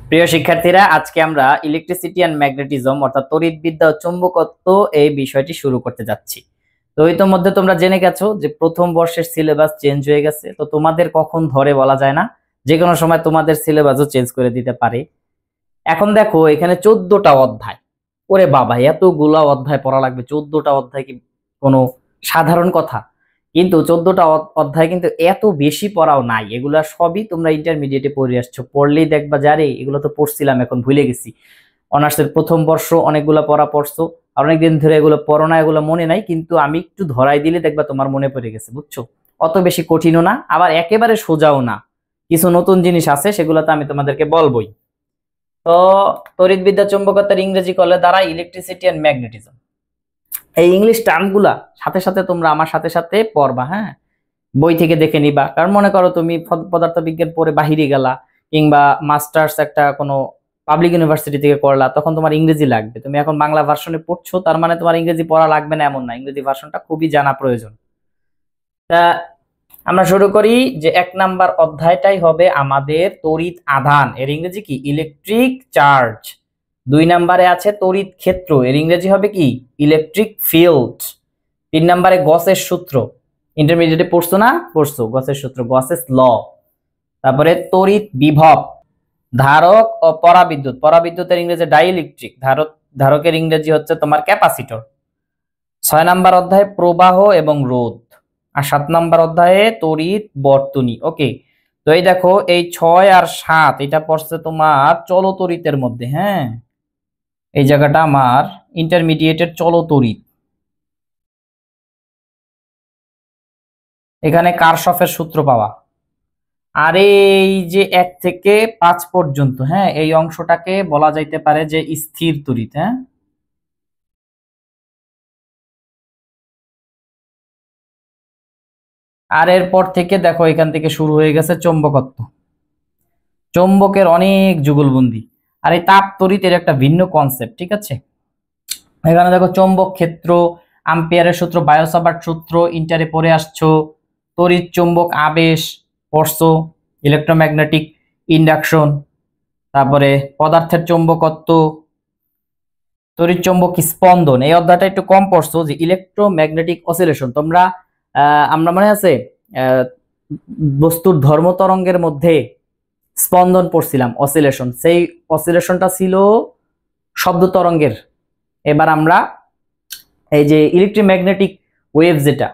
প্রিয় শিক্ষার্থীরা, আজকে আমরা ইলেকট্রিসিটি অ্যান্ড ম্যাগনেটিজম অর্থাৎ তড়িৎবিদ্যা ও চুম্বকত্ব এই বিষয়টি শুরু করতে যাচ্ছি। তো ইতোমধ্যে তোমরা জেনে গেছো যে প্রথম বর্ষের সিলেবাস চেঞ্জ হয়ে গেছে। তো তোমাদের কখন ধরে বলা যায় না, যে কোনো সময় তোমাদের সিলেবাসও চেঞ্জ করে দিতে পারে। এখন দেখো এখানে 14টা অধ্যায়। ওরে বাবা, এতগুলা অধ্যায় পড়া লাগবে? 14টা অধ্যায় কি কোনো সাধারণ কথা? কিন্তু 14টা অধ্যায় কিন্তু এত বেশি পড়াও নাই। এগুলা সবই তোমরা ইন্টারমিডিয়েটে পড়ে আসছো, পড়লেই দেখবা যারে এগুলো তো পড়ছিলাম এখন ভুলে গেছি। অনার্সের প্রথম বর্ষ অনেকগুলা পড়া পড়ছো, আর অনেকদিন ধরে এগুলো পড়ো না, এগুলো মনে নাই, কিন্তু আমি একটু ধরাই দিলে দেখবা তোমার মনে পড়ে গেছে, বুঝছো? অত বেশি কঠিনও না, আবার একেবারে সোজাও না। কিছু নতুন জিনিস আছে, সেগুলো তো আমি তোমাদেরকে বলবোই। তো তড়িৎবিদ্যা চুম্বকত্বের ইংরেজি করলে দ্বারা ইলেকট্রিসিটি এন্ড ম্যাগনেটিজম। এই ইংলিশ টার্মগুলা সাথে সাথে তোমরা আমার সাথে সাথে পড়বা, হ্যাঁ? বই থেকে দেখে নিবা। কারণ মনে করো তুমি পদার্থবিজ্ঞান পড়ে বাহিরে গেলা, কিংবা মাস্টার্স একটা কোনো পাবলিক ইউনিভার্সিটি থেকে করলা, তখন তোমার ইংরেজি লাগবে। তুমি এখন বাংলা ভার্সনে পড়ছো, তার মানে তোমার ইংরেজি পড়া লাগবে না এমন না, ইংরেজি ভার্সনটা খুবই জানা প্রয়োজন। তা আমরা শুরু করি যে 1 নাম্বার অধ্যায়টাই হবে আমাদের তড়িৎ আধান, এর ইংরেজি কি? Electric charge. 2 নাম্বারে আছে তড়িৎ ক্ষেত্র, এর ইংরেজি হবে কি? Electric field. 3 নাম্বারে গসের সূত্র, ইন্টারমিডিয়েটে পড়ছো না? পড়ছো গসের সূত্র, গসেস ল। তারপরে তড়িৎ বিভব, ধারক ও পরাবিদ্যুৎ, পরাবিদ্যুতের ইংরেজি ডাইইলেকট্রিক, ধারকের ইংরেজি হচ্ছে তোমার ক্যাপাসিটর। 6 নাম্বার অধ্যায়ে প্রবাহ এবং রোধ, আর 7 নাম্বার অধ্যায়ে তড়িৎ বর্তনী। ওকে, তো এই দেখো এই 6 আর 7 এটা পড়ছে তোমার চলতড়িতের মধ্যে, হ্যাঁ? এই জায়গাটা আমার ইন্টারমিডিয়েটের চলতড়িৎ। এখানে কারশফের সূত্র পাওয়া। আর এই যে 1 থেকে 5 পর্যন্ত, হ্যাঁ, এই অংশটাকে বলা যাইতে পারে যে স্থির তড়িৎ, হ্যাঁ? আর এরপর থেকে দেখো এখান থেকে শুরু হয়ে গেছে চৌম্বকত্ব, চৌম্বকের অনেক যুগলবন্দি। আর এই তাপ তড়িতের একটা ভিন্ন কনসেপ্ট, ঠিক আছে? এখানে দেখো চৌম্বক ক্ষেত্র, আম্পিয়ারের সূত্র, বায়োসাভার্ট সূত্র ইন্টারে পড়ে আসছো, তড়িৎ চৌম্বক আবেশ পড়ছো, ইলেকট্রোম্যাগনেটিক ইন্ডাকশন, তারপরে পদার্থের চৌম্বকত্ব, তড়িৎ চৌম্বক স্পন্দন। এই অধ্যায়টা একটু কম পড়ছো, যে ইলেকট্রোম্যাগনেটিক অসিলেশন। তোমরা আমরা মনে আছে বস্তুর ধর্ম তরঙ্গের মধ্যে স্পন্দন পড়ছিলাম, অসিলেশন। সেই অসিলেশনটা ছিল শব্দ তরঙ্গের। এবার আমরা এই যে ইলেকট্রোম্যাগনেটিক ওয়েভ, যেটা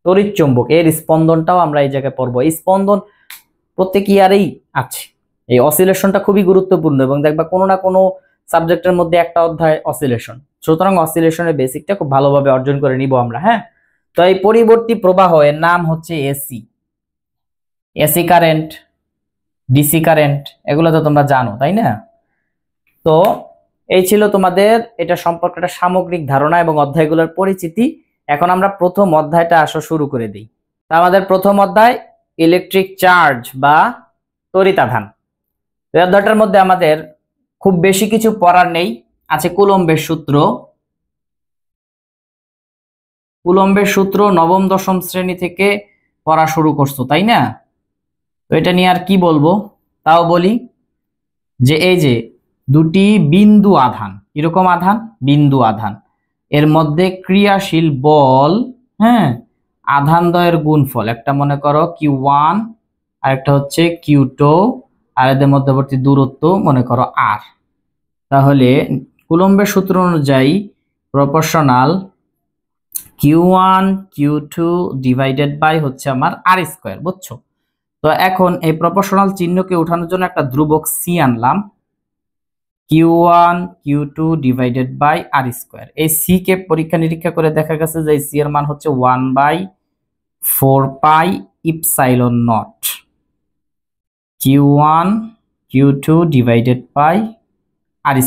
তড়িৎ চৌম্বক, এর স্পন্দনটাও আমরা এই জায়গায় পড়বো। এই স্পন্দন প্রত্যেক ইয়ারেই আছে। এই অসিলেশনটা খুবই গুরুত্বপূর্ণ, এবং দেখবা কোনো না কোনো সাবজেক্টের মধ্যে একটা অধ্যায় অসিলেশন। সুতরাং অসিলেশনের বেসিকটা খুব ভালোভাবে অর্জন করে নিব আমরা, হ্যাঁ? তো এই পরিবর্তী প্রবাহ এর নাম হচ্ছে AC. AC current, DC current, এগুলো তো তোমরা জানো, তাই না? তো এই ছিল তোমাদের এটা সম্পর্কে একটা সামগ্রিক ধারণা এবং অধ্যায়গুলোর পরিচিতি। এখন আমরা প্রথম অধ্যায়টা আসা শুরু করে দিই। আমাদের প্রথম অধ্যায় ইলেকট্রিক চার্জ বা তড়িৎ আধান। এই অধ্যায়টার মধ্যে আমাদের খুব বেশি কিছু পড়ার নেই। আছে কুলম্বের সূত্র। কুলম্বের সূত্র নবম দশম শ্রেণী থেকে পড়া শুরু করছো, তাই না? তো এটা নিয়ে আর কি বলবো, তাও বলি যে এই যে দুটি বিন্দু আধান, এরকম আধান, বিন্দু আধান, এর মধ্যে ক্রিয়াশীল বল, হ্যাঁ, আধান দ্বয়ের গুণফল, একটা মনে করো Q1 আর একটা হচ্ছে Q2, আর এদের মধ্যবর্তী দূরত্ব মনে করো R। তাহলে কুলম্বের সূত্র অনুযায়ী proportional Q1 Q2 divided by হচ্ছে আমার R², বুঝছো? তো এখন এই প্রপোর্শনাল চিহ্নকে উঠানোর জন্য একটা ধ্রুবক C আনলাম, Q1 Q2 divided by R²। এই C কে পরীক্ষা নিরীক্ষা করে দেখা গেছে যে C এর মান হচ্ছে 1/4 pi epsilon naught Q1 Q2 divided by R²।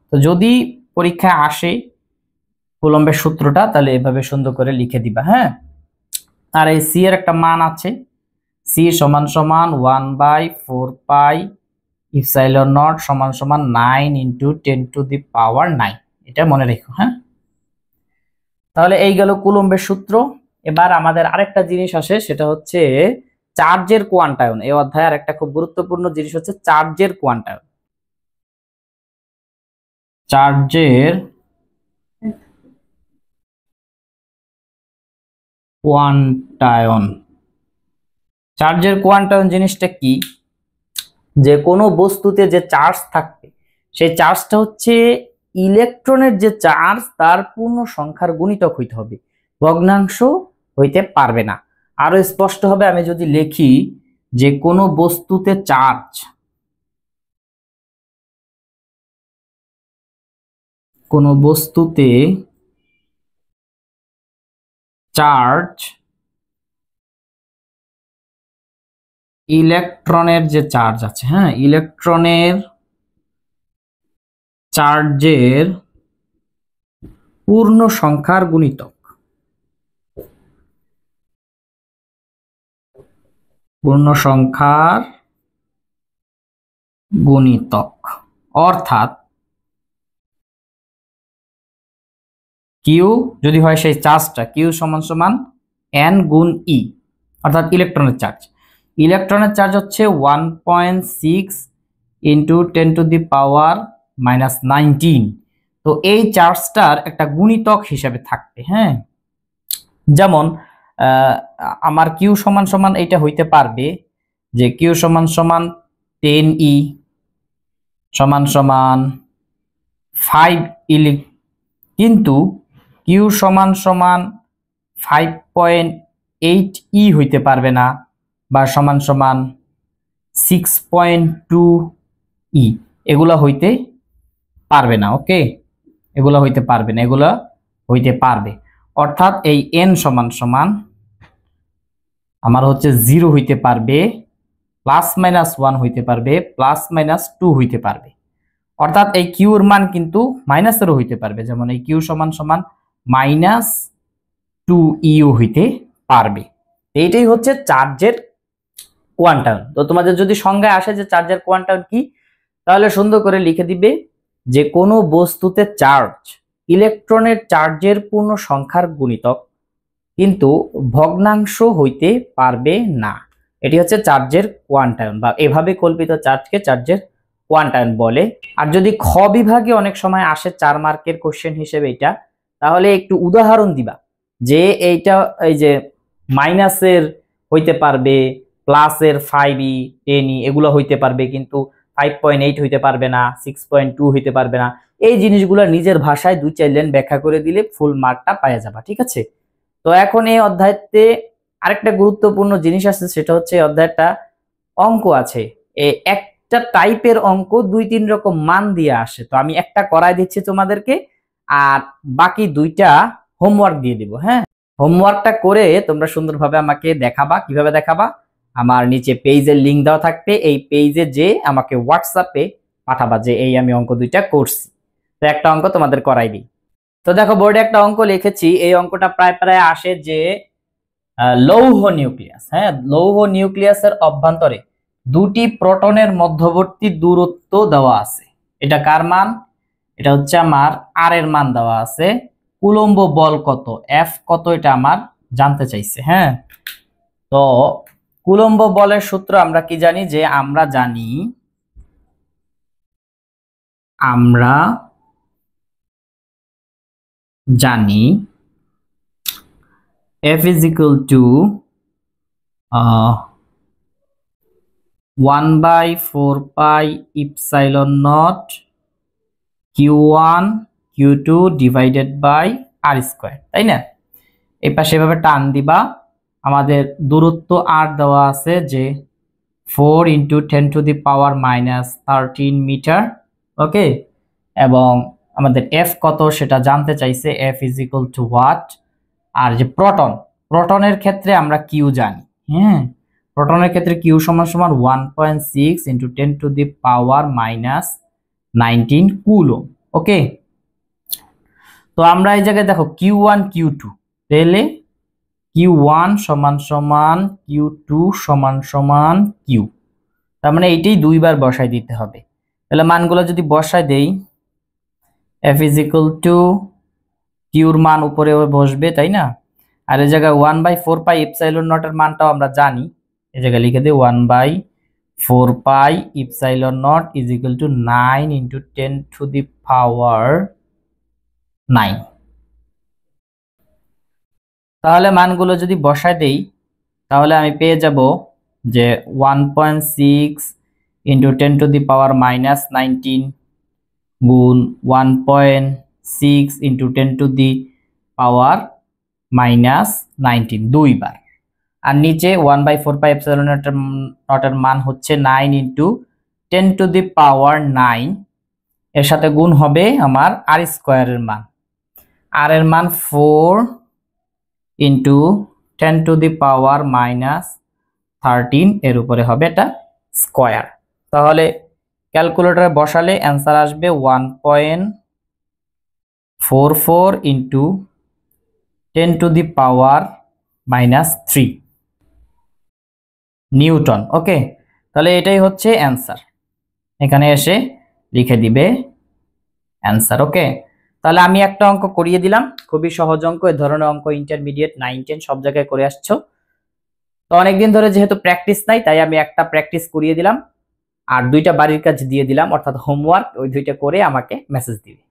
তো যদি পরীক্ষায় আসে কুলম্বের সূত্রটা, তাহলে এভাবে সুন্দর করে লিখে দিবা, হ্যাঁ? আর এই C এর একটা মান আছে, C সমান সমান 1/4 পাই ইপসাইলন নট সমান সমান 9 × 10⁹ এটা মনে রেখো, হ্যাঁ? তাহলে এই গেল কুলম্বের সূত্র। এবার আমাদের আরেকটা জিনিস আসে, সেটা হচ্ছে চার্জের কোয়ান্টায়ন। এই অধ্যায়ের একটা খুব গুরুত্বপূর্ণ জিনিস হচ্ছে চার্জের কোয়ান্টায়ন। চার্জের কোয়ান্টায়ন। চার্জের কোয়ান্টায়ন জিনিসটা কি? যে কোনো বস্তুতে যে চার্জ থাকবে সেই চার্জটা হচ্ছে ইলেকট্রনের যে চার্জ তার পূর্ণ সংখ্যার গুণিতক হইতে হবে, ভগ্নাংশ হইতে পারবে না। আরো স্পষ্ট হবে আমি যদি লিখি যে কোনো বস্তুতে চার্জ, কোনো বস্তুতে চার্জ ইলেকট্রনের যে চার্জ আছে, হ্যাঁ, ইলেকট্রনের চার্জের পূর্ণ সংখ্যার গুণিতক, পূর্ণ সংখ্যার গুণিতক, অর্থাৎ কিউ যদি হয় সেই চার্জটা কিউ সমান সমান এন গুণ ই, অর্থাৎ ইলেকট্রনের চার্জ। ইলেকট্রনের চার্জ হচ্ছে 1.6 ইন্টু 10⁻⁻19। তো এই চার্জটার একটা গুণিতক হিসেবে থাকবে, হ্যাঁ, যেমন আমার কিউ সমান সমান এইটা হইতে পারবে যে কিউ সমান সমান 10e সমান সমান 5 ইলেক, কিন্তু কিউ সমান সমান 5.8 ই হইতে পারবে না, বা সমান সমান 6.2 ই, এগুলা হইতে পারবে না। ওকে, এগুলা হইতে পারবে না, এগুলা হইতে পারবে। অর্থাৎ এই এন সমান সমান আমার হচ্ছে 0 হইতে পারবে, +-1 হইতে পারবে, +-2 হইতে পারবে। অর্থাৎ এই কিউর মান কিন্তু মাইনাসেরও হইতে পারবে, যেমন এই কিউ সমান সমান -2 ইও হইতে পারবে। এইটাই হচ্ছে চার্জের কোয়ান্টায়ন। তো তোমাদের যদি সংজ্ঞায় আসে যে চার্জের কোয়ান্টায়ন কি, তাহলে সুন্দর করে লিখে দিবে যে কোনো বস্তুতে চার্জ ইলেকট্রনের চার্জের পূর্ণ সংখ্যার গুণিতক, কিন্তু ভগ্নাংশ হইতে পারবে না। এটি হচ্ছে চার্জের কোয়ান্টায়ন, বা এভাবে কল্পিত চার্জকে চার্জের কোয়ান্টায়ন বলে। আর যদি খ বিভাগে অনেক সময় আসে 4 মার্কের কোশ্চেন হিসেবে এটা, তাহলে একটু উদাহরণ দিবা যে এইটা এই যে মাইনাসের হইতে পারবে, প্লাসের 5e 10e এগুলো হইতে পারবে, কিন্তু 5.8 হইতে পারবে না, 6.2 হইতে পারবে না। এই জিনিসগুলো নিজের ভাষায় 2-4 লাইন ব্যাখ্যা করে দিলে ফুল মার্কটা পাওয়া যাবে, ঠিক আছে? তো এখন এই অধ্যায়তে আরেকটা গুরুত্বপূর্ণ জিনিস আছে, সেটা হচ্ছে এই অধ্যায়টা অঙ্ক আছে। একটা টাইপের অঙ্ক 2-3 রকম মান দিয়ে আসে। তো আমি একটা করাই দিচ্ছি তোমাদেরকে, আর বাকি 2টা হোমওয়ার্ক দিয়ে দিব। হ্যাঁ, হোমওয়ার্কটা করে তোমরা সুন্দরভাবে আমাকে দেখাবা। কিভাবে দেখাবা? আমার নিচে পেজের লিংক দেওয়া থাকবে, এই পেজে যে আমাকে হোয়াটসঅ্যাপে পাঠাবা যে এই আমি অঙ্ক 2টা করছি। তো একটা অঙ্ক তোমাদের করাই দিই। তো দেখো বোর্ডে একটা অঙ্ক লিখেছি, এই অঙ্কটা প্রায় প্রায় আসে যে লৌহ নিউক্লিয়াস, হ্যাঁ, লৌহ নিউক্লিয়াসের অভ্যন্তরে 2টি প্রোটনের মধ্যবর্তী দূরত্ব দেওয়া আছে। এটা কার মান? এটা হচ্ছে আমার আর এর মান দেওয়া আছে। কুলম্ব বল কত, এফ কত, এটা আমার জানতে চাইছে। হ্যাঁ, তো কুলম্ব বলের সূত্র আমরা কি জানি? যে আমরা জানি F is equal to 1/4 pi epsilon naught q1 q2 divided by r square, তাই না? এই পাশে এভাবে টান দিবা। আমাদের দূরত্ব r দেওয়া আছে যে 4 × 10⁻⁻13 মিটার। ওকে, এবং আমাদের f কত সেটা জানতে চাইছে, f is equal to what। আর যে প্রোটনের ক্ষেত্রে আমরা q জানি, হ্যাঁ, প্রোটনের ক্ষেত্রে q সমান সমান 1.6 × 10⁻⁻19 কুলম্ব। ওকে, তো আমরা এই জায়গায় দেখো q1 q2, তাহলে q1 সমান সমান q2 সমান সমান q, তার মানে এইটাই 2বার বসাই দিতে হবে। তাহলে মানগুলো যদি বসাই দেই, f is equal to কিউর মান উপরে বসবে, তাই না? আর এই জায়গায় 1/4 পাই এপসাইলন নট এর মানটাও আমরা জানি, এই জায়গায় লিখে দিই 1/4 pi epsilon not is equal to 9 into 10 to the power 9। তাহলে মানগুলো যদি বসায় দেই তাহলে আমি পেয়ে যাব যে 1.6 into 10 to the power minus 19 গুণ 1.6 into 10 to the power minus 19 দুইবার। আর নিচে 1/4 পাই এপসাইলন নটের মান হচ্ছে 9 ইন্টু 10 টু দি পাওয়ার 9, এর সাথে গুণ হবে আমার আর স্কোয়ারের মান, আর এর মান 4 into 10 to the power minus 13, এর উপরে হবে এটা স্কোয়ার। তাহলে ক্যালকুলেটরে বসালে অ্যান্সার আসবে 1.44 into 10 to the power minus 3 newton. Okay, তাহলে এটাই হচ্ছে অ্যান্সার, এখানে এসে লিখে দিবে অ্যান্সার। ওকে, তাহলে আমি একটা অঙ্ক করিয়ে দিলাম, খুবই সহজ অঙ্ক। এই ধরনের অঙ্ক ইন্টারমিডিয়েট 9, 10 সব জায়গায় করে আসছো। তো অনেকদিন ধরে যেহেতু প্র্যাকটিস নাই, তাই আমি একটা প্র্যাকটিস করিয়ে দিলাম আর 2টা বাড়ির কাজ দিয়ে দিলাম, অর্থাৎ হোমওয়ার্ক। ওই 2টা করে আমাকে মেসেজ দিবে।